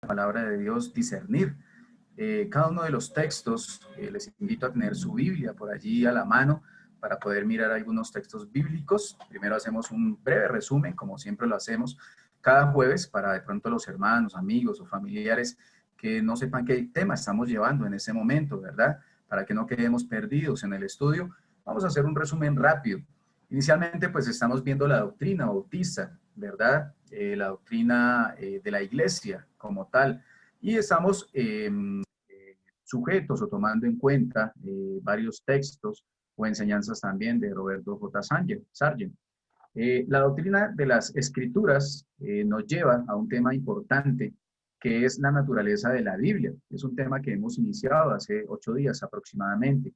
palabra de Dios, discernir cada uno de los textos. Les invito a tener su Biblia por allí a la mano para poder mirar algunos textos bíblicos. Primero hacemos un breve resumen, como siempre lo hacemos cada jueves, para de pronto los hermanos, amigos o familiares que no sepan qué tema estamos llevando en ese momento, ¿verdad? Para que no quedemos perdidos en el estudio. Vamos a hacer un resumen rápido. Inicialmente, pues estamos viendo la doctrina bautista, ¿verdad? La doctrina de la iglesia como tal. Y estamos sujetos o tomando en cuenta varios textos o enseñanzas también de Roberto J. Sargent. La doctrina de las escrituras nos lleva a un tema importante que es la naturaleza de la Biblia. Es un tema que hemos iniciado hace 8 días aproximadamente.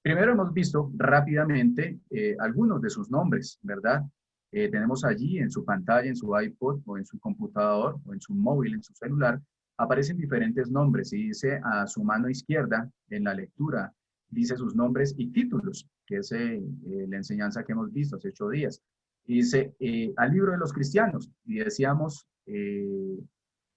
Primero hemos visto rápidamente algunos de sus nombres, ¿verdad? Tenemos allí en su pantalla, en su iPod o en su computador o en su móvil, en su celular, aparecen diferentes nombres y dice a su mano izquierda en la lectura, dice sus nombres y títulos, que es la enseñanza que hemos visto hace 8 días. Y dice al libro de los cristianos y decíamos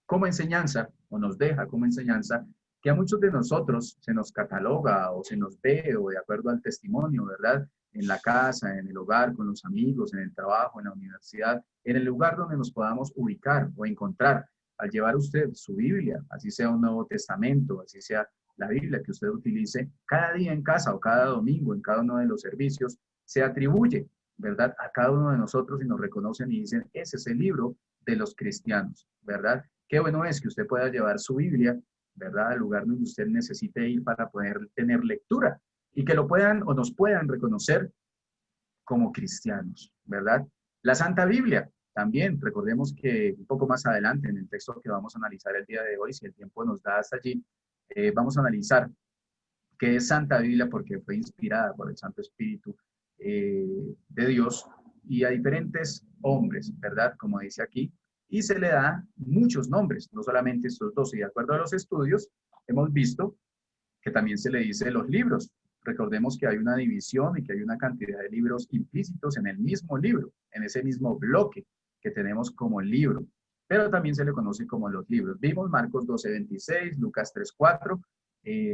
como enseñanza, o nos deja como enseñanza, que a muchos de nosotros se nos cataloga o se nos ve, o de acuerdo al testimonio, ¿verdad? En la casa, en el hogar, con los amigos, en el trabajo, en la universidad, en el lugar donde nos podamos ubicar o encontrar. Al llevar usted su Biblia, así sea un Nuevo Testamento, así sea la Biblia que usted utilice, cada día en casa o cada domingo en cada uno de los servicios, se atribuye, ¿verdad? A cada uno de nosotros y nos reconocen y dicen, ese es el libro de los cristianos, ¿verdad? Qué bueno es que usted pueda llevar su Biblia, ¿verdad?, al lugar donde usted necesite ir para poder tener lectura y que lo puedan o nos puedan reconocer como cristianos, ¿verdad? La Santa Biblia, también, recordemos que un poco más adelante en el texto que vamos a analizar el día de hoy, si el tiempo nos da hasta allí, vamos a analizar qué es Santa Biblia porque fue inspirada por el Santo Espíritu de Dios y a diferentes hombres, ¿verdad? Como dice aquí, y se le da muchos nombres, no solamente estos dos, y de acuerdo a los estudios, hemos visto que también se le dice los libros. Recordemos que hay una división y que hay una cantidad de libros implícitos en el mismo libro, en ese mismo bloque que tenemos como libro, pero también se le conoce como los libros. Vimos Marcos 12:26, Lucas 3:4,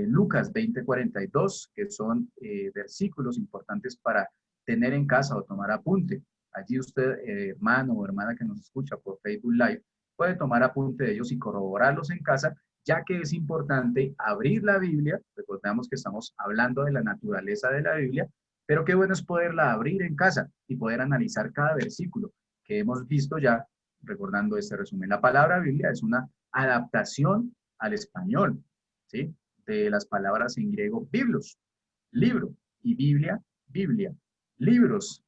Lucas 20:42, que son versículos importantes para tener en casa o tomar apunte. Allí usted, hermano o hermana que nos escucha por Facebook Live, puede tomar apunte de ellos y corroborarlos en casa, ya que es importante abrir la Biblia. Recordamos que estamos hablando de la naturaleza de la Biblia, pero qué bueno es poderla abrir en casa y poder analizar cada versículo que hemos visto ya, recordando este resumen. La palabra Biblia es una adaptación al español, ¿sí? De las palabras en griego biblos, libro, y Biblia, Biblia, libros.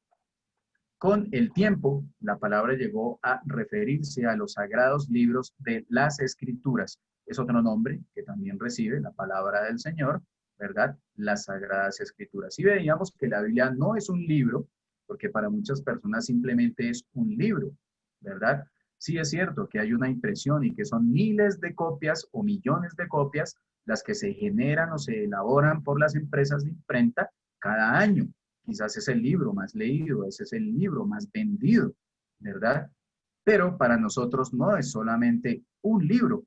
Con el tiempo, la palabra llegó a referirse a los sagrados libros de las Escrituras. Es otro nombre que también recibe la palabra del Señor, ¿verdad? Las Sagradas Escrituras. Y veíamos que la Biblia no es un libro, porque para muchas personas simplemente es un libro, ¿verdad? Sí es cierto que hay una impresión y que son miles de copias o millones de copias las que se generan o se elaboran por las empresas de imprenta cada año. Quizás es el libro más leído, ese es el libro más vendido, ¿verdad? Pero para nosotros no es solamente un libro.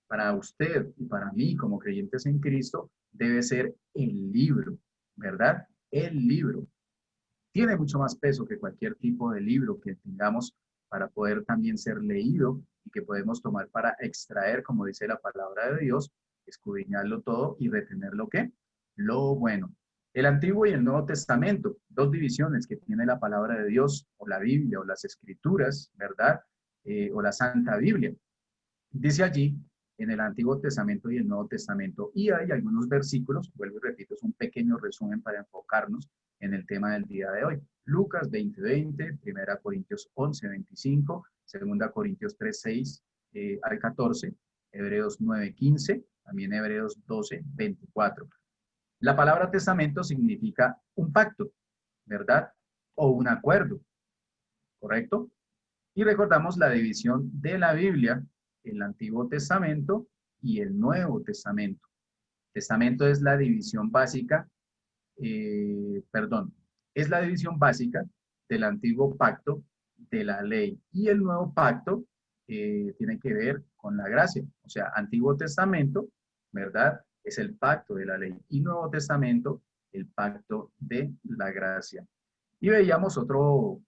Para usted y para mí como creyentes en Cristo debe ser el libro, ¿verdad? El libro. Tiene mucho más peso que cualquier tipo de libro que tengamos para poder también ser leído y que podemos tomar para extraer, como dice la palabra de Dios, escudriñarlo todo y retener lo que, lo bueno. El Antiguo y el Nuevo Testamento, dos divisiones que tiene la palabra de Dios, o la Biblia, o las Escrituras, ¿verdad? O la Santa Biblia. Dice allí, en el Antiguo Testamento y el Nuevo Testamento, y hay algunos versículos, vuelvo y repito, es un pequeño resumen para enfocarnos en el tema del día de hoy. Lucas 20:20, 1 Corintios 11:25, 2 Corintios 3:6 al 14, Hebreos 9:15, también Hebreos 12:24. La palabra testamento significa un pacto, ¿verdad? O un acuerdo, ¿correcto? Y recordamos la división de la Biblia, el Antiguo Testamento y el Nuevo Testamento. Testamento es la división básica, es la división básica del antiguo pacto de la ley. Y el nuevo pacto tiene que ver con la gracia. O sea, Antiguo Testamento, ¿verdad? Es el pacto de la ley. Y Nuevo Testamento, el pacto de la gracia. Y veíamos otro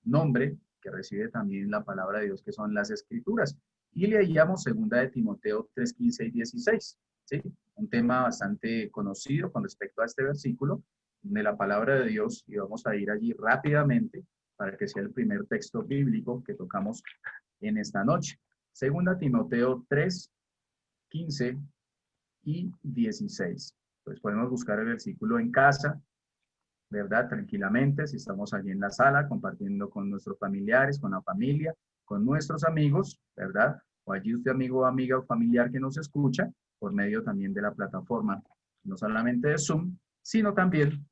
nombre que recibe también la palabra de Dios, que son las Escrituras. Y leíamos 2 Timoteo 3, 15 y 16, ¿sí? Un tema bastante conocido con respecto a este versículo de la palabra de Dios, y vamos a ir allí rápidamente para que sea el primer texto bíblico que tocamos en esta noche. 2 Timoteo 3, 15 y 16. Pues podemos buscar el versículo en casa, ¿verdad? Tranquilamente, si estamos allí en la sala compartiendo con nuestros familiares, con la familia, con nuestros amigos, ¿verdad? O allí usted, amigo, amiga o familiar que nos escucha, por medio también de la plataforma, no solamente de Zoom, sino también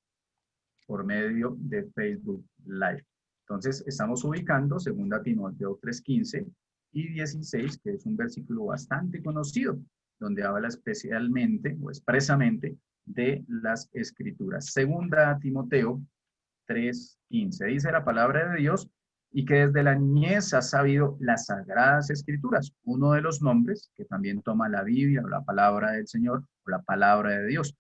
por medio de Facebook Live. Entonces, estamos ubicando 2 Timoteo 3, 15 y 16, que es un versículo bastante conocido, donde habla especialmente o expresamente de las Escrituras. 2 Timoteo 3, 15. Dice la palabra de Dios, y que desde la niñez has sabido las sagradas escrituras, uno de los nombres que también toma la Biblia o la palabra del Señor o la palabra de Dios,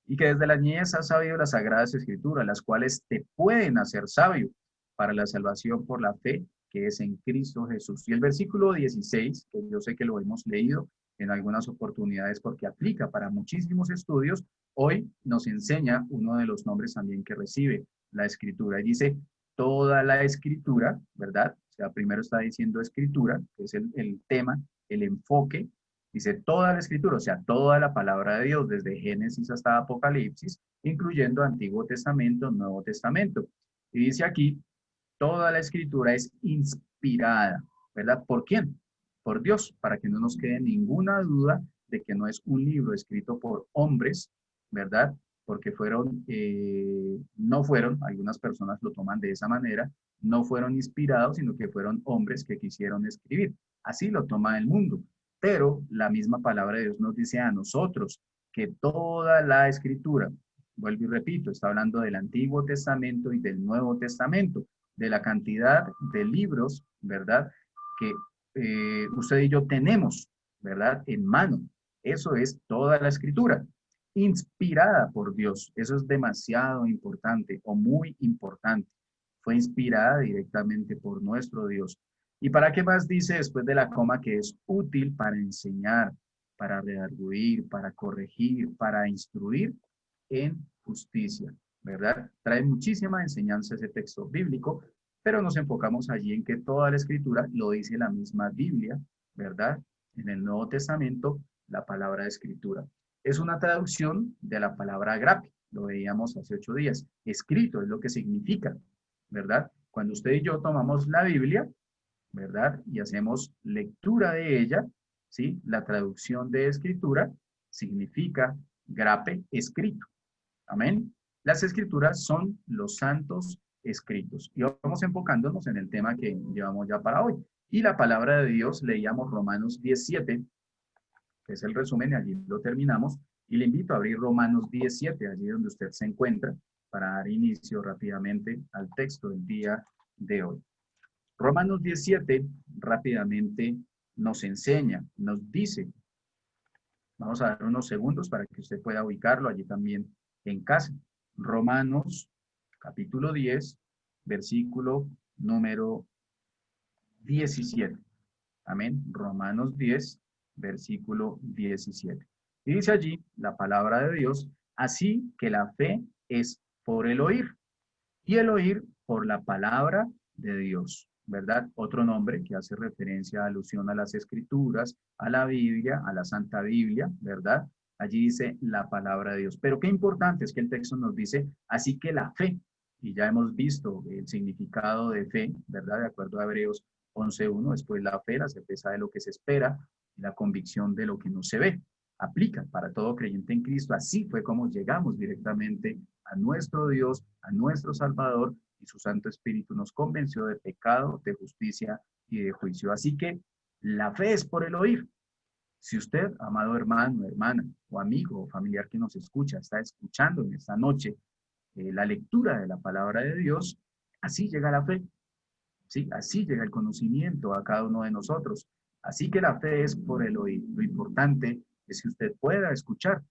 y que desde la niñez has sabido las sagradas escrituras, las cuales te pueden hacer sabio para la salvación por la fe que es en Cristo Jesús. Y el versículo 16, que yo sé que lo hemos leído en algunas oportunidades porque aplica para muchísimos estudios, hoy nos enseña uno de los nombres también que recibe la escritura. Y dice, toda la escritura, ¿verdad? O sea, primero está diciendo escritura, que es el tema, el enfoque. Dice toda la escritura, o sea, toda la palabra de Dios, desde Génesis hasta Apocalipsis, incluyendo Antiguo Testamento, Nuevo Testamento. Y dice aquí, toda la escritura es inspirada, ¿verdad? ¿Por quién? Por Dios, para que no nos quede ninguna duda de que no es un libro escrito por hombres, ¿verdad? Porque no fueron, algunas personas lo toman de esa manera, no fueron inspirados, sino que fueron hombres que quisieron escribir. Así lo toma el mundo. Pero la misma palabra de Dios nos dice a nosotros que toda la escritura, vuelvo y repito, está hablando del Antiguo Testamento y del Nuevo Testamento, de la cantidad de libros, ¿verdad? Que usted y yo tenemos, ¿verdad? En mano. Eso es toda la escritura, inspirada por Dios. Eso es demasiado importante o muy importante. Fue inspirada directamente por nuestro Dios. ¿Y para qué más dice después de la coma que es útil para enseñar, para redarguir, para corregir, para instruir en justicia? ¿Verdad? Trae muchísima enseñanza ese texto bíblico, pero nos enfocamos allí en que toda la escritura lo dice la misma Biblia, ¿verdad? En el Nuevo Testamento, la palabra de escritura. Es una traducción de la palabra grape, lo veíamos hace 8 días. Escrito es lo que significa, ¿verdad? Cuando usted y yo tomamos la Biblia, ¿verdad? Y hacemos lectura de ella, ¿sí? La traducción de escritura significa grape escrito. Amén. Las escrituras son los santos escritos. Y vamos enfocándonos en el tema que llevamos ya para hoy. Y la palabra de Dios, leíamos Romanos 17, que es el resumen, y allí lo terminamos. Y le invito a abrir Romanos 17, allí donde usted se encuentra, para dar inicio rápidamente al texto del día de hoy. Romanos 17 rápidamente nos enseña, nos dice, vamos a dar unos segundos para que usted pueda ubicarlo allí también en casa. Romanos capítulo 10, versículo número 17. Amén. Romanos 10, versículo 17. Y dice allí la palabra de Dios, así que la fe es por el oír y el oír por la palabra de Dios, ¿verdad? Otro nombre que hace referencia, alusión a las escrituras, a la Biblia, a la Santa Biblia, ¿verdad? Allí dice la palabra de Dios. Pero qué importante es que el texto nos dice, así que la fe, y ya hemos visto el significado de fe, ¿verdad? De acuerdo a Hebreos 11:1, después la fe, la certeza de lo que se espera, y la convicción de lo que no se ve. Aplica para todo creyente en Cristo. Así fue como llegamos directamente a nuestro Dios, a nuestro Salvador, y su Santo Espíritu nos convenció de pecado, de justicia y de juicio. Así que la fe es por el oír. Si usted, amado hermano, hermana, o amigo o familiar que nos escucha, está escuchando en esta noche la lectura de la palabra de Dios, así llega la fe. ¿sí? Así llega el conocimiento a cada uno de nosotros. Así que la fe es por el oír. Lo importante es que usted pueda escuchar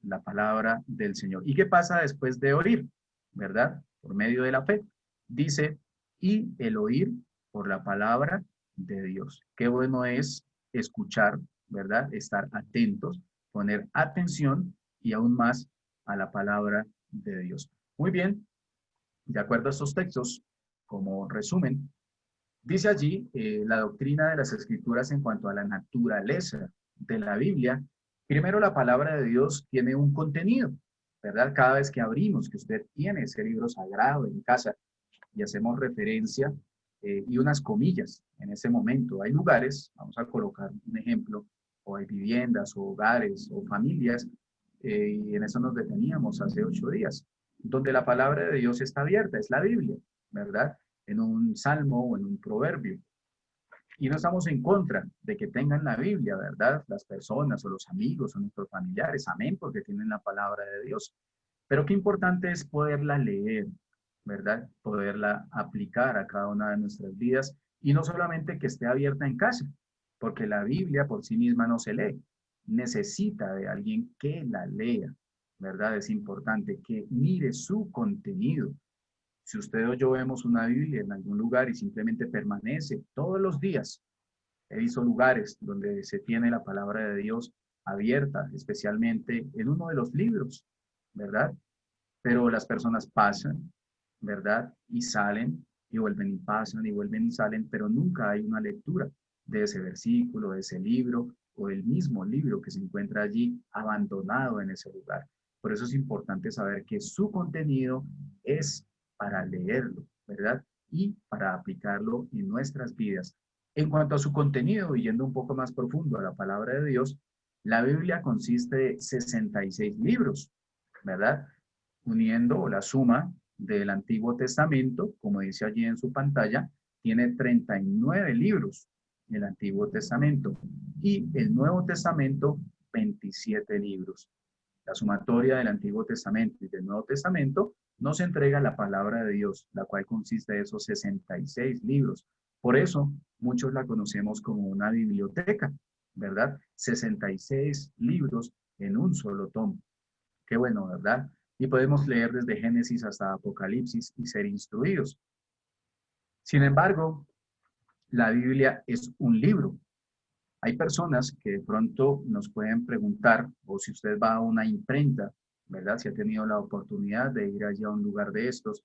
la palabra del Señor. ¿Y qué pasa después de oír? ¿Verdad? Por medio de la fe. Dice, y el oír por la palabra de Dios. Qué bueno es escuchar, ¿verdad? Estar atentos, poner atención y aún más a la palabra de Dios. Muy bien, de acuerdo a estos textos, como resumen, dice allí la doctrina de las Escrituras en cuanto a la naturaleza de la Biblia. Primero, la palabra de Dios tiene un contenido, ¿verdad? Cada vez que abrimos, que usted tiene ese libro sagrado en casa y hacemos referencia y unas comillas en ese momento. Hay lugares, vamos a colocar un ejemplo, o hay viviendas, o hogares, o familias, y en eso nos deteníamos hace 8 días, donde la palabra de Dios está abierta, es la Biblia, ¿verdad? En un salmo o en un proverbio. Y no estamos en contra de que tengan la Biblia, ¿verdad? Las personas o los amigos o nuestros familiares, amén, porque tienen la palabra de Dios. Pero qué importante es poderla leer, ¿verdad? Poderla aplicar a cada una de nuestras vidas y no solamente que esté abierta en casa, porque la Biblia por sí misma no se lee. Necesita de alguien que la lea, ¿verdad? Es importante que mire su contenido. Si usted o yo vemos una Biblia en algún lugar y simplemente permanece todos los días, he visto lugares donde se tiene la palabra de Dios abierta, especialmente en uno de los libros, ¿verdad? Pero las personas pasan, ¿verdad? Y salen y vuelven y pasan y vuelven y salen, pero nunca hay una lectura de ese versículo, de ese libro o del mismo libro que se encuentra allí abandonado en ese lugar. Por eso es importante saber que su contenido es para leerlo, ¿verdad? Y para aplicarlo en nuestras vidas. En cuanto a su contenido, y yendo un poco más profundo a la palabra de Dios, la Biblia consiste de 66 libros, ¿verdad? Uniendo la suma del Antiguo Testamento, como dice allí en su pantalla, tiene 39 libros en el Antiguo Testamento y el Nuevo Testamento 27 libros. La sumatoria del Antiguo Testamento y del Nuevo Testamento nos entrega la palabra de Dios, la cual consiste de esos 66 libros. Por eso muchos la conocemos como una biblioteca, ¿verdad? 66 libros en un solo tomo. Qué bueno, ¿verdad? Y podemos leer desde Génesis hasta Apocalipsis y ser instruidos. Sin embargo, la Biblia es un libro. Hay personas que de pronto nos pueden preguntar, o si usted va a una imprenta, ¿verdad? Si ha tenido la oportunidad de ir allá a un lugar de estos.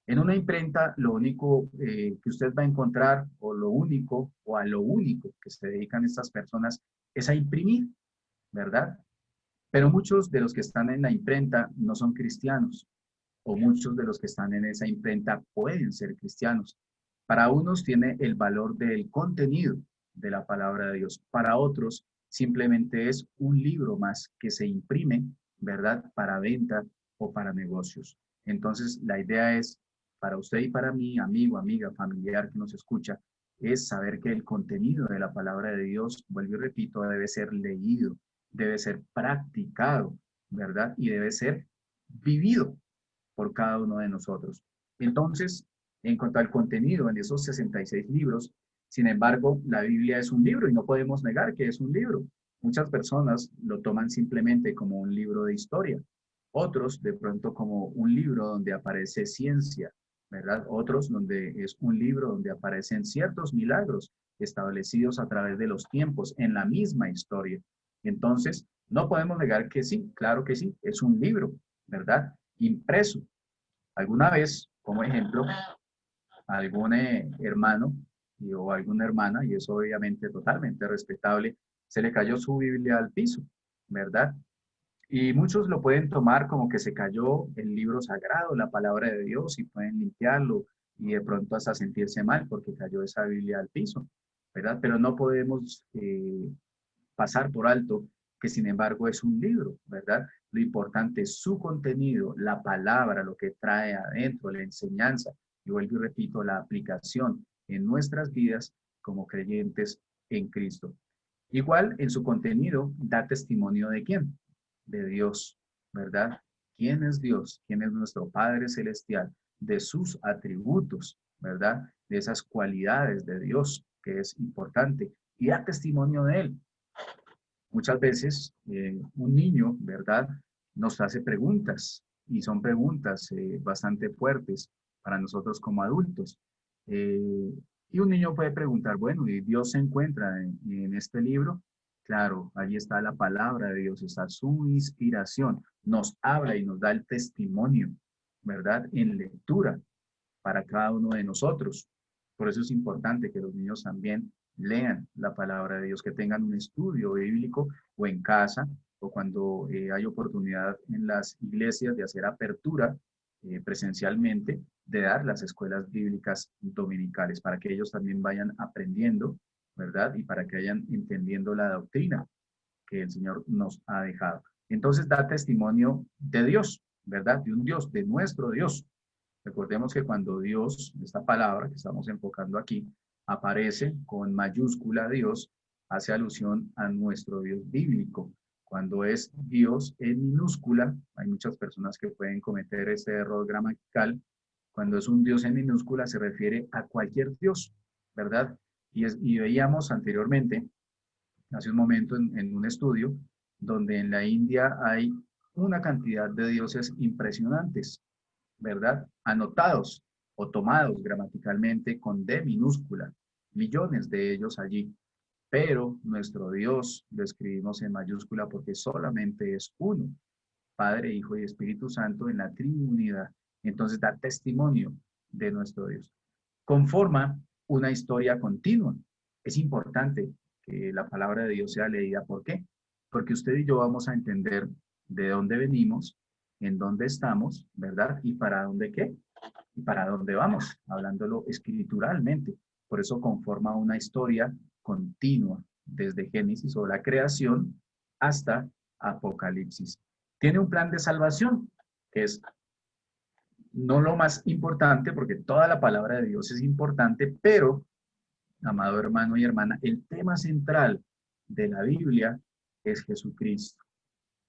En una imprenta, lo único que usted va a encontrar, o lo único, o a lo único que se dedican estas personas, es a imprimir, ¿verdad? Pero muchos de los que están en la imprenta no son cristianos, o muchos de los que están en esa imprenta pueden ser cristianos. Para unos tiene el valor del contenido de la palabra de Dios. Para otros simplemente es un libro más que se imprime, ¿verdad? Para venta o para negocios. Entonces, la idea es, para usted y para mí, amigo, amiga, familiar que nos escucha, es saber que el contenido de la palabra de Dios, vuelvo y repito, debe ser leído, debe ser practicado, ¿verdad? Y debe ser vivido por cada uno de nosotros. Entonces, en cuanto al contenido en esos 66 libros, sin embargo, la Biblia es un libro y no podemos negar que es un libro. Muchas personas lo toman simplemente como un libro de historia, otros de pronto como un libro donde aparece ciencia, ¿verdad? Otros donde es un libro donde aparecen ciertos milagros establecidos a través de los tiempos en la misma historia. Entonces, no podemos negar que sí, claro que sí, es un libro, ¿verdad? Impreso. Alguna vez, como ejemplo, algún hermano o alguna hermana, y eso obviamente totalmente respetable, se le cayó su Biblia al piso, ¿verdad? Y muchos lo pueden tomar como que se cayó el libro sagrado, la palabra de Dios, y pueden limpiarlo y de pronto hasta sentirse mal porque cayó esa Biblia al piso, ¿verdad? Pero no podemos pasar por alto que sin embargo es un libro, ¿verdad? Lo importante es su contenido, la palabra, lo que trae adentro, la enseñanza, y vuelvo y repito, la aplicación en nuestras vidas como creyentes en Cristo. Igual en su contenido da testimonio de quién, de Dios, ¿verdad? ¿Quién es Dios? ¿Quién es nuestro Padre Celestial? De sus atributos, ¿verdad? De esas cualidades de Dios, que es importante, y da testimonio de Él. Muchas veces un niño, ¿verdad?, nos hace preguntas y son preguntas bastante fuertes para nosotros como adultos. Eh, y un niño puede preguntar, bueno, ¿y Dios se encuentra en este libro? Claro, allí está la palabra de Dios, está su inspiración, nos habla y nos da el testimonio, ¿verdad?, en lectura para cada uno de nosotros. Por eso es importante que los niños también lean la palabra de Dios, que tengan un estudio bíblico o en casa o cuando hay oportunidad en las iglesias de hacer apertura presencialmente, de dar las escuelas bíblicas dominicales para que ellos también vayan aprendiendo, ¿verdad? Y para que vayan entendiendo la doctrina que el Señor nos ha dejado. Entonces da testimonio de Dios, ¿verdad? De un Dios, de nuestro Dios. Recordemos que cuando Dios, esta palabra que estamos enfocando aquí, aparece con mayúscula Dios, hace alusión a nuestro Dios bíblico. Cuando es Dios en minúscula, hay muchas personas que pueden cometer este error gramatical. Cuando es un Dios en minúscula se refiere a cualquier Dios, ¿verdad? Y veíamos anteriormente, hace un momento en un estudio, donde en la India hay una cantidad de dioses impresionantes, ¿verdad? Anotados o tomados gramaticalmente con D minúscula, millones de ellos allí. Pero nuestro Dios lo escribimos en mayúscula porque solamente es uno, Padre, Hijo y Espíritu Santo en la Trinidad. Entonces da testimonio de nuestro Dios. Conforma una historia continua. Es importante que la palabra de Dios sea leída. ¿Por qué? Porque usted y yo vamos a entender de dónde venimos, en dónde estamos, ¿verdad? Y para dónde qué, y para dónde vamos, hablándolo escrituralmente. Por eso conforma una historia continua, desde Génesis o la creación hasta Apocalipsis. Tiene un plan de salvación, que es no lo más importante, porque toda la palabra de Dios es importante, pero, amado hermano y hermana, el tema central de la Biblia es Jesucristo.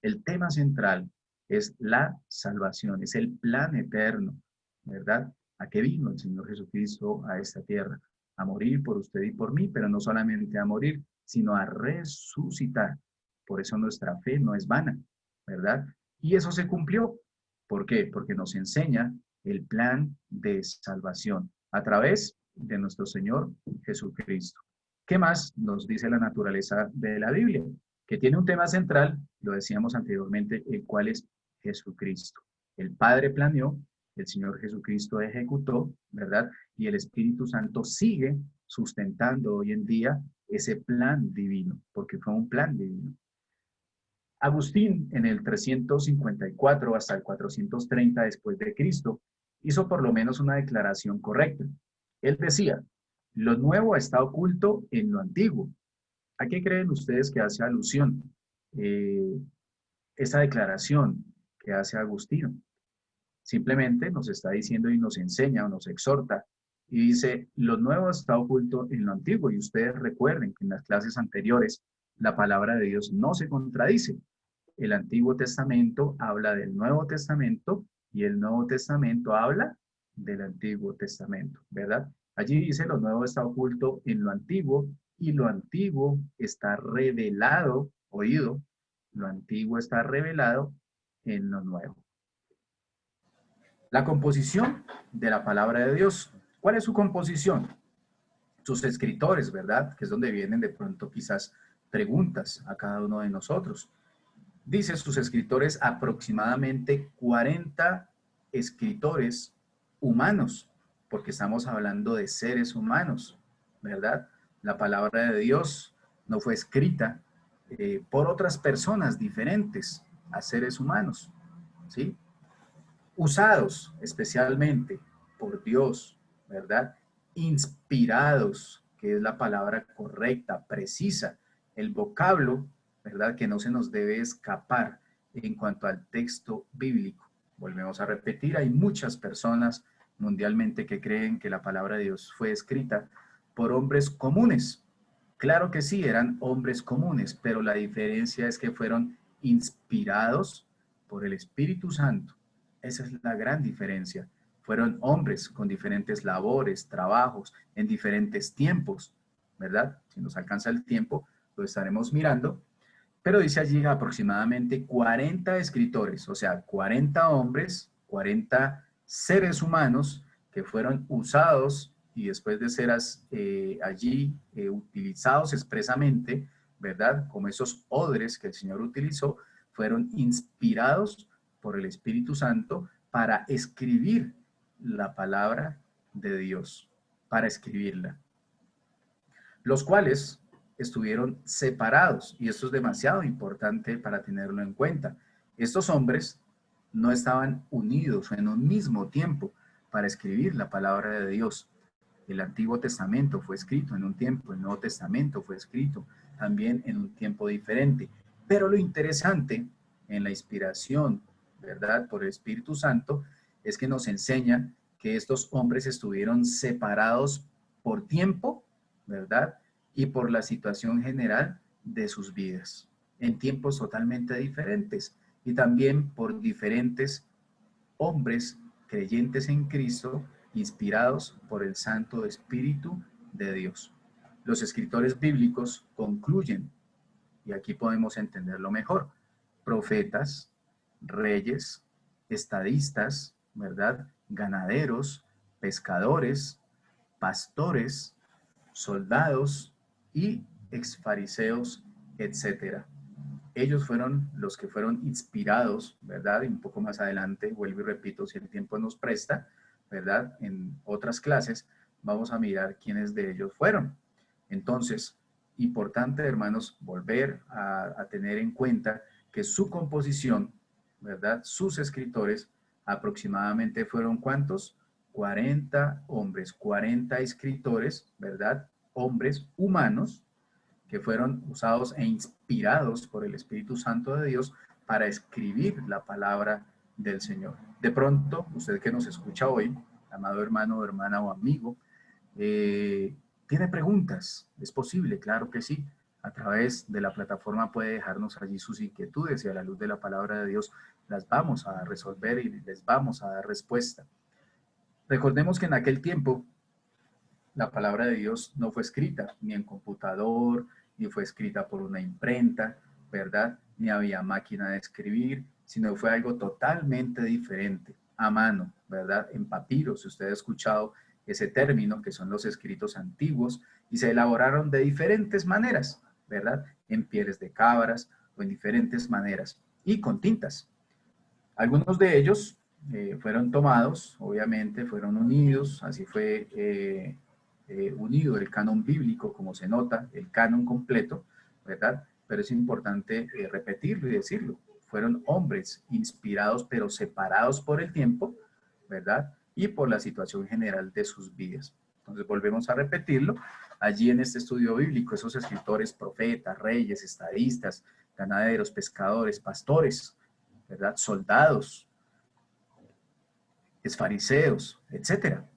El tema central es la salvación, es el plan eterno, ¿verdad? ¿A qué vino el Señor Jesucristo a esta tierra? A morir por usted y por mí, pero no solamente a morir, sino a resucitar. Por eso nuestra fe no es vana, ¿verdad? Y eso se cumplió. ¿Por qué? Porque nos enseña el plan de salvación a través de nuestro Señor Jesucristo. ¿Qué más nos dice la naturaleza de la Biblia? Que tiene un tema central, lo decíamos anteriormente, el cual es Jesucristo. El Padre planeó, el Señor Jesucristo ejecutó, ¿verdad? Y el Espíritu Santo sigue sustentando hoy en día ese plan divino, porque fue un plan divino. Agustín, en el 354 hasta el 430 después de Cristo, hizo por lo menos una declaración correcta. Él decía, lo nuevo está oculto en lo antiguo. ¿A qué creen ustedes que hace alusión eh, esa declaración que hace Agustín? Simplemente nos está diciendo y nos enseña o nos exhorta y dice, lo nuevo está oculto en lo antiguo. Y ustedes recuerden que en las clases anteriores la palabra de Dios no se contradice. El Antiguo Testamento habla del Nuevo Testamento y el Nuevo Testamento habla del Antiguo Testamento, ¿verdad? Allí dice, lo nuevo está oculto en lo antiguo y lo antiguo está revelado, oído, lo antiguo está revelado en lo nuevo. La composición de la palabra de Dios. ¿Cuál es su composición? Sus escritores, ¿verdad? Que es donde vienen de pronto quizás preguntas a cada uno de nosotros. Dice sus escritores aproximadamente 40 escritores humanos, porque estamos hablando de seres humanos, ¿verdad? La palabra de Dios no fue escrita por otras personas diferentes a seres humanos, ¿sí? Usados especialmente por Dios, ¿verdad? Inspirados, que es la palabra correcta, precisa, el vocablo, ¿verdad? Que no se nos debe escapar en cuanto al texto bíblico. Volvemos a repetir, hay muchas personas mundialmente que creen que la palabra de Dios fue escrita por hombres comunes. Claro que sí, eran hombres comunes, pero la diferencia es que fueron inspirados por el Espíritu Santo. Esa es la gran diferencia. Fueron hombres con diferentes labores, trabajos, en diferentes tiempos, ¿verdad? Si nos alcanza el tiempo, lo estaremos mirando. Pero dice allí aproximadamente 40 escritores, o sea, 40 hombres, 40 seres humanos que fueron usados y después de ser allí utilizados expresamente, ¿verdad? Como esos odres que el Señor utilizó, fueron inspirados por el Espíritu Santo para escribir la palabra de Dios, para escribirla, los cuales estuvieron separados, y esto es demasiado importante para tenerlo en cuenta. Estos hombres no estaban unidos en un mismo tiempo para escribir la palabra de Dios. El Antiguo Testamento fue escrito en un tiempo, el Nuevo Testamento fue escrito también en un tiempo diferente. Pero lo interesante en la inspiración, ¿verdad?, por el Espíritu Santo, es que nos enseña que estos hombres estuvieron separados por tiempo, ¿verdad?, y por la situación general de sus vidas, en tiempos totalmente diferentes, y también por diferentes hombres creyentes en Cristo, inspirados por el Santo Espíritu de Dios. Los escritores bíblicos concluyen, y aquí podemos entenderlo mejor, profetas, reyes, estadistas, ¿verdad?, ganaderos, pescadores, pastores, soldados y exfariseos, etcétera. Ellos fueron los que fueron inspirados, ¿verdad? Y un poco más adelante, vuelvo y repito, si el tiempo nos presta, ¿verdad? En otras clases vamos a mirar quiénes de ellos fueron. Entonces, importante, hermanos, volver a tener en cuenta que su composición, ¿verdad? Sus escritores aproximadamente fueron ¿cuántos? 40 hombres, 40 escritores, ¿verdad? Hombres humanos que fueron usados e inspirados por el Espíritu Santo de Dios para escribir la palabra del Señor. De pronto, usted que nos escucha hoy, amado hermano, hermana o amigo, tiene preguntas. ¿Es posible? Claro que sí. A través de la plataforma puede dejarnos allí sus inquietudes y a la luz de la palabra de Dios las vamos a resolver y les vamos a dar respuesta. Recordemos que en aquel tiempo la palabra de Dios no fue escrita ni en computador, ni fue escrita por una imprenta, ¿verdad? Ni había máquina de escribir, sino fue algo totalmente diferente, a mano, ¿verdad? En papiro, si usted ha escuchado ese término, que son los escritos antiguos, y se elaboraron de diferentes maneras, ¿verdad? En pieles de cabras o en diferentes maneras, y con tintas. Algunos de ellos fueron tomados, obviamente, fueron unidos, así fue unido el canon bíblico, como se nota, el canon completo, ¿verdad? Pero es importante repetirlo y decirlo. Fueron hombres inspirados, pero separados por el tiempo, ¿verdad? Y por la situación general de sus vidas. Entonces, volvemos a repetirlo. Allí en este estudio bíblico, esos escritores, profetas, reyes, estadistas, ganaderos, pescadores, pastores, ¿verdad? Soldados, fariseos, etcétera.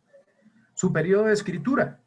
Su periodo de escritura.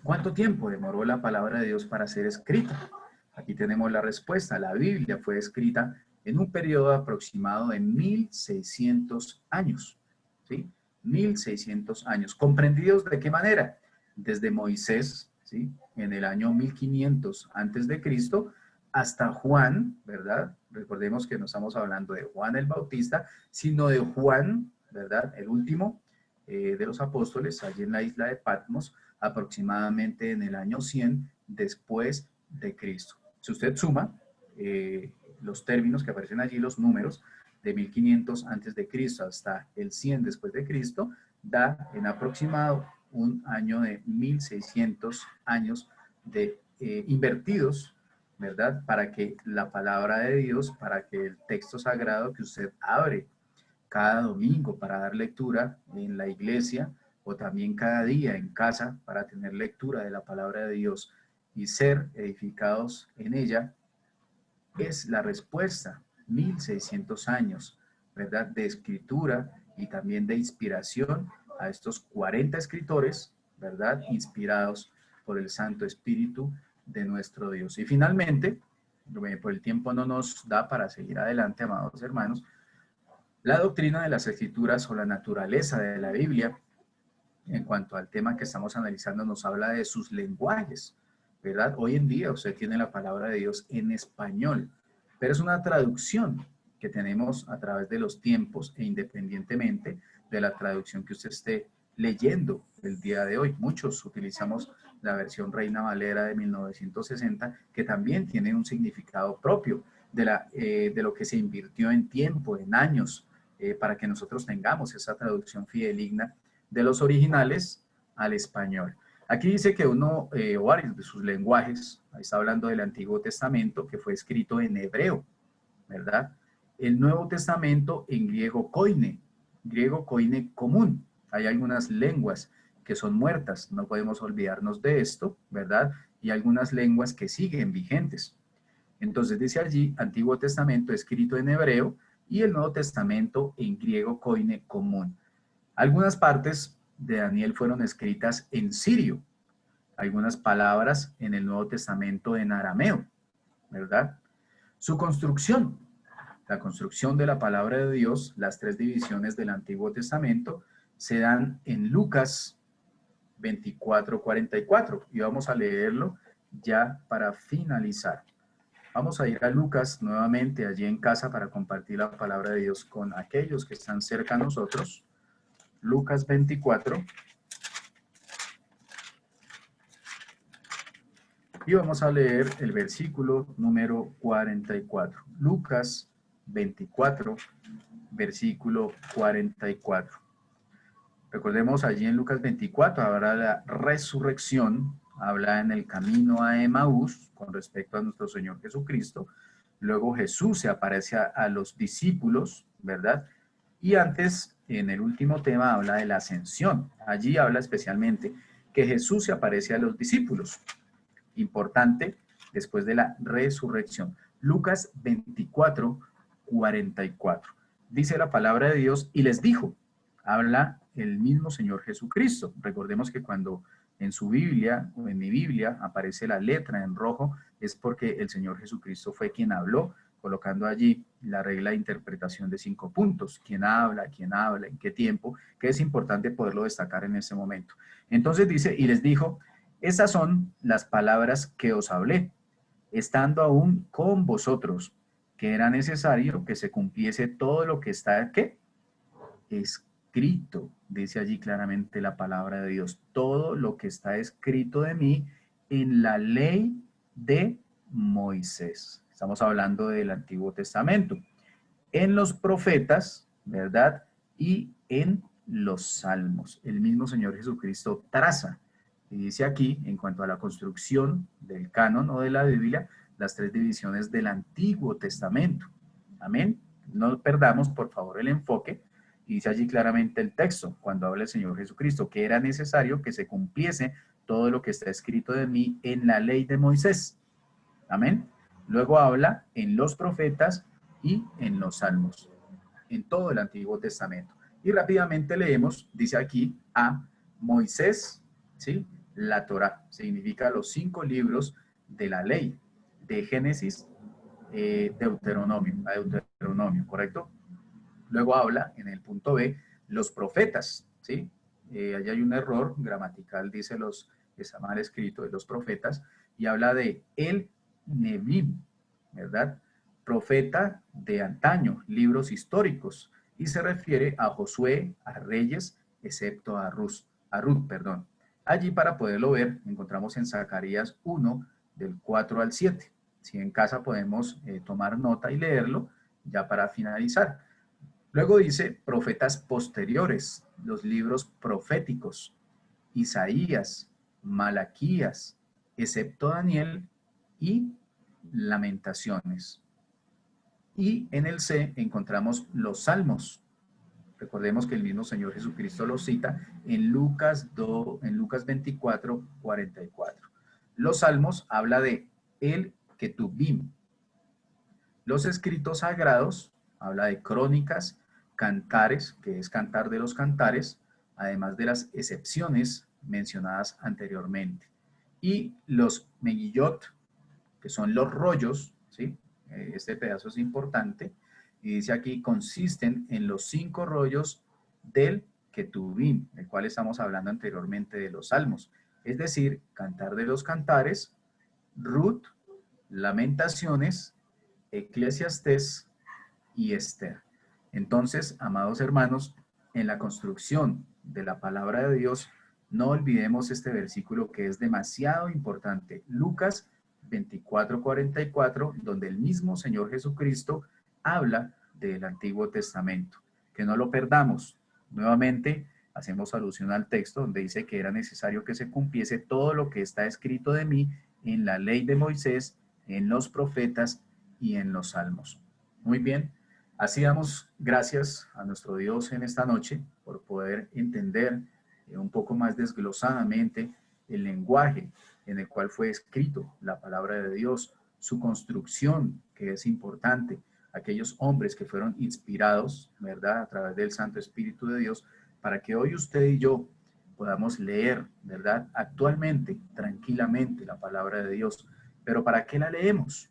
¿Cuánto tiempo demoró la palabra de Dios para ser escrita? Aquí tenemos la respuesta. La Biblia fue escrita en un periodo aproximado de 1600 años. ¿Sí? 1600 años. ¿Comprendidos de qué manera? Desde Moisés, ¿sí?, en el año 1500 antes de Cristo, hasta Juan, ¿verdad? Recordemos que no estamos hablando de Juan el Bautista, sino de Juan, ¿verdad? El último de los apóstoles, allí en la isla de Patmos, aproximadamente en el año 100 después de Cristo. Si usted suma los términos que aparecen allí, los números, de 1500 antes de Cristo hasta el 100 después de Cristo, da en aproximado un año de 1600 años de invertidos, ¿verdad? Para que la palabra de Dios, para que el texto sagrado que usted abre cada domingo para dar lectura en la iglesia o también cada día en casa para tener lectura de la palabra de Dios y ser edificados en ella, es la respuesta. 1600 años, ¿verdad?, de escritura y también de inspiración a estos 40 escritores, ¿verdad?, inspirados por el Santo Espíritu de nuestro Dios. Y finalmente, por el tiempo no nos da para seguir adelante, amados hermanos, La doctrina de las escrituras o la naturaleza de la Biblia, en cuanto al tema que estamos analizando, nos habla de sus lenguajes, ¿verdad? Hoy en día usted tiene la palabra de Dios en español, pero es una traducción que tenemos a través de los tiempos e independientemente de la traducción que usted esté leyendo el día de hoy. Muchos utilizamos la versión Reina Valera de 1960, que también tiene un significado propio de lo que se invirtió en tiempo, en años, para que nosotros tengamos esa traducción fidedigna de los originales al español. Aquí dice que uno o varios de sus lenguajes, ahí está hablando del Antiguo Testamento, que fue escrito en hebreo, ¿verdad? El Nuevo Testamento en griego koine común. Hay algunas lenguas que son muertas, no podemos olvidarnos de esto, ¿verdad? Y algunas lenguas que siguen vigentes. Entonces dice allí, Antiguo Testamento escrito en hebreo y el Nuevo Testamento en griego koine común. Algunas partes de Daniel fueron escritas en sirio, algunas palabras en el Nuevo Testamento en arameo, ¿verdad? Su construcción, la construcción de la palabra de Dios, las tres divisiones del Antiguo Testamento, se dan en Lucas 24:44 y vamos a leerlo ya para finalizar. Vamos a ir a Lucas nuevamente allí en casa para compartir la palabra de Dios con aquellos que están cerca a nosotros. Lucas 24. Y vamos a leer el versículo número 44. Lucas 24, versículo 44. Recordemos allí en Lucas 24, habla de la resurrección, habla en el camino a Emaús con respecto a nuestro Señor Jesucristo. Luego Jesús se aparece a los discípulos, ¿verdad? Y antes, en el último tema, habla de la ascensión. Allí habla especialmente que Jesús se aparece a los discípulos. Importante, después de la resurrección. Lucas 24, 44. Dice la palabra de Dios y les dijo, habla el mismo Señor Jesucristo. Recordemos que cuando en su Biblia o en mi Biblia aparece la letra en rojo, es porque el Señor Jesucristo fue quien habló, colocando allí la regla de interpretación de 5 puntos. ¿Quién habla? ¿En qué tiempo? Que es importante poderlo destacar en ese momento. Entonces dice, y les dijo, esas son las palabras que os hablé, estando aún con vosotros, que era necesario que se cumpliese todo lo que está, ¿qué? Escrito, dice allí claramente la palabra de Dios, todo lo que está escrito de mí en la ley de Moisés. Estamos hablando del Antiguo Testamento. En los profetas, ¿verdad? Y en los salmos. El mismo Señor Jesucristo traza, y dice aquí, en cuanto a la construcción del canon o de la Biblia, las tres divisiones del Antiguo Testamento. Amén. No perdamos, por favor, el enfoque. Y dice allí claramente el texto, cuando habla el Señor Jesucristo, que era necesario que se cumpliese todo lo que está escrito de mí en la ley de Moisés. Amén. Luego habla en los profetas y en los salmos, en todo el Antiguo Testamento. Y rápidamente leemos, dice aquí, a Moisés, ¿sí? La Torá, significa los 5 libros de la ley, de Génesis, Deuteronomio, ¿correcto? Luego habla, en el punto B, los profetas, ¿sí? Allí hay un error gramatical, dice está mal escrito, de los profetas, y habla de el Nebim, ¿verdad? Profeta de antaño, libros históricos, y se refiere a Josué, a Reyes, excepto a Ruth, perdón. Allí para poderlo ver, encontramos en Zacarías 1, del 4 al 7. Si en casa podemos tomar nota y leerlo, ya para finalizar. Luego dice profetas posteriores, los libros proféticos, Isaías, Malaquías, excepto Daniel y Lamentaciones. Y en el C encontramos los salmos. Recordemos que el mismo Señor Jesucristo los cita en Lucas 24, 44. Los salmos habla de el Ketubim. Los escritos sagrados habla de crónicas, cantares, que es cantar de los cantares, además de las excepciones mencionadas anteriormente. Y los Megillot, que son los rollos, ¿sí? Este pedazo es importante, y dice aquí, consisten en los 5 rollos del Ketubim, el cual estamos hablando anteriormente de los Salmos. Es decir, Cantar de los Cantares, Ruth, Lamentaciones, Eclesiastés y Esther. Entonces, amados hermanos, en la construcción de la palabra de Dios, no olvidemos este versículo que es demasiado importante. Lucas 24:44, donde el mismo Señor Jesucristo habla del Antiguo Testamento. Que no lo perdamos. Nuevamente, hacemos alusión al texto donde dice que era necesario que se cumpliese todo lo que está escrito de mí en la ley de Moisés, en los profetas y en los salmos. Muy bien, así damos gracias a nuestro Dios en esta noche por poder entender un poco más desglosadamente el lenguaje en el cual fue escrito la palabra de Dios, su construcción, que es importante, aquellos hombres que fueron inspirados, ¿verdad?, a través del Santo Espíritu de Dios, para que hoy usted y yo podamos leer, ¿verdad?, actualmente, tranquilamente la palabra de Dios. Pero ¿para qué la leemos?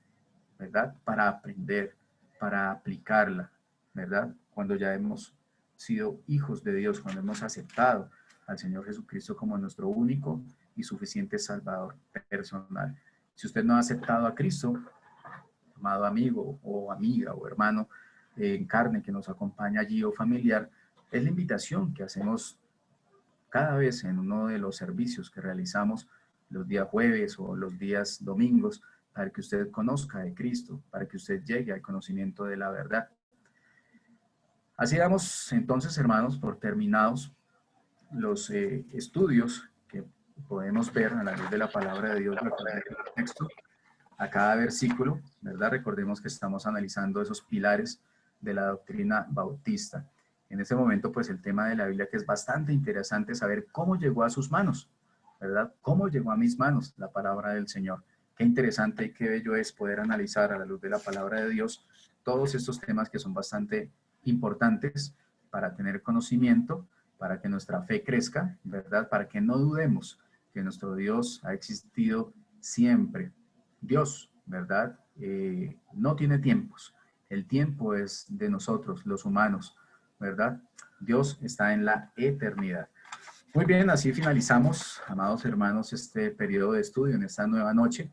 ¿Verdad? Para aprender, para aplicarla, ¿verdad? Cuando ya hemos sido hijos de Dios, cuando hemos aceptado al Señor Jesucristo como nuestro único y suficiente Salvador personal. Si usted no ha aceptado a Cristo, amado amigo o amiga o hermano en carne que nos acompaña allí o familiar, es la invitación que hacemos cada vez en uno de los servicios que realizamos los días jueves o los días domingos, para que usted conozca de Cristo, para que usted llegue al conocimiento de la verdad. Así damos entonces, hermanos, por terminados los estudios que podemos ver a la luz de la palabra de Dios, el texto, a cada versículo, ¿verdad? Recordemos que estamos analizando esos pilares de la doctrina bautista. En este momento, pues el tema de la Biblia que es bastante interesante saber cómo llegó a sus manos, ¿verdad? ¿Cómo llegó a mis manos la palabra del Señor? Qué interesante y qué bello es poder analizar a la luz de la palabra de Dios todos estos temas que son bastante importantes para tener conocimiento, para que nuestra fe crezca, ¿verdad? Para que no dudemos que nuestro Dios ha existido siempre. Dios, ¿verdad? No tiene tiempos. El tiempo es de nosotros, los humanos, ¿verdad? Dios está en la eternidad. Muy bien, así finalizamos, amados hermanos, este periodo de estudio en esta nueva noche.